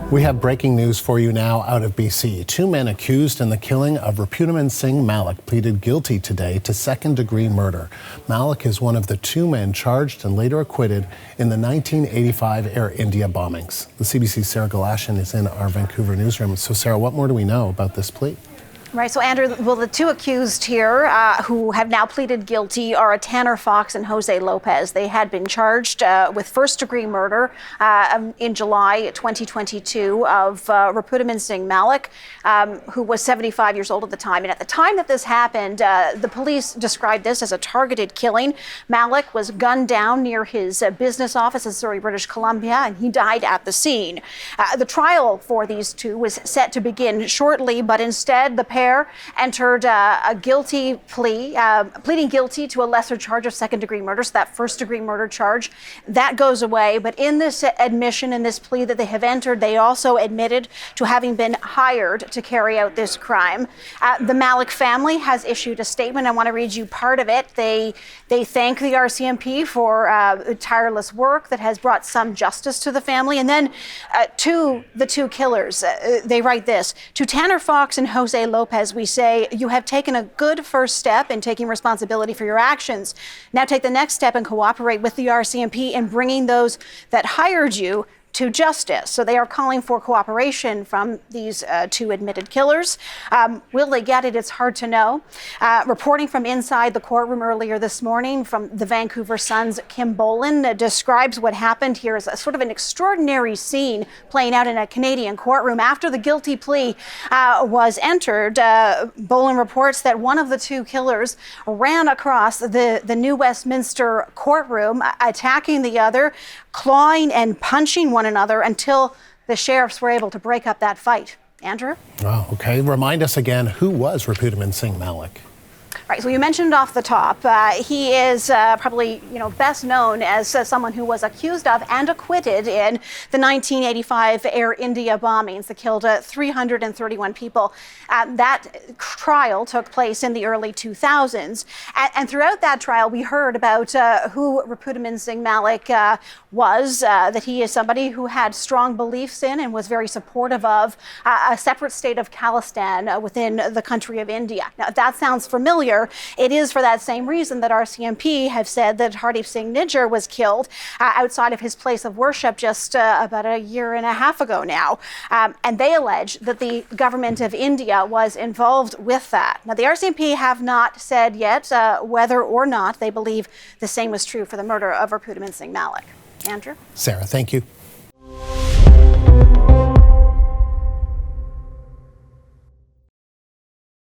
We have breaking news for you now out of BC. 2 men accused in the killing of Ripudaman Singh Malik pleaded guilty today to second-degree murder. Malik is one of the 2 men charged and later acquitted in the 1985 Air India bombings. The CBC's Sarah Galashan is in our Vancouver newsroom. So, Sarah, what more do we know about this plea? Right. So, Andrew, well, the 2 accused here who have now pleaded guilty are Tanner Fox and Jose Lopez. They had been charged with first-degree murder in July 2022 of Ripudaman Singh Malik, who was 75 years old at the time. And at the time that this happened, the police described this as a targeted killing. Malik was gunned down near his business office in Surrey, British Columbia, and he died at the scene. The trial for these 2 was set to begin shortly, but instead the pair entered a guilty plea, pleading guilty to a lesser charge of second-degree murder. So that first-degree murder charge, that goes away. But in this admission, in this plea that they have entered, they also admitted to having been hired to carry out this crime. The Malik family has issued a statement. I want to read you part of it. They thank the RCMP for tireless work that has brought some justice to the family. And then to the 2 killers, they write this: "To Tanner Fox and Jose Lopez, we say, you have taken a good first step in taking responsibility for your actions. Now take the next step and cooperate with the RCMP in bringing those that hired you to justice." So they are calling for cooperation from these 2 admitted killers. Will they get it? It's hard to know. Reporting from inside the courtroom earlier this morning from the Vancouver Sun's Kim Boland describes what happened here as a sort of an extraordinary scene playing out in a Canadian courtroom. After the guilty plea was entered, Boland reports that one of the 2 killers ran across the New Westminster courtroom, attacking the other, clawing and punching one another until the sheriffs were able to break up that fight. Andrew? Wow, okay. Remind us again, who was Ripudaman Singh Malik? Right, so you mentioned off the top, he is probably best known as someone who was accused of and acquitted in the 1985 Air India bombings that killed 331 people. That trial took place in the early 2000s, and throughout that trial we heard about who Ripudaman Singh Malik was, that he is somebody who had strong beliefs in and was very supportive of a separate state of Khalistan within the country of India. Now, if that sounds familiar, it is for that same reason that RCMP have said that Hardeep Singh Nijjar was killed outside of his place of worship just about a year and a half ago now. And they allege that the government of India was involved with that. Now, the RCMP have not said yet whether or not they believe the same was true for the murder of Ripudaman Singh Malik. Andrew? Sarah, thank you.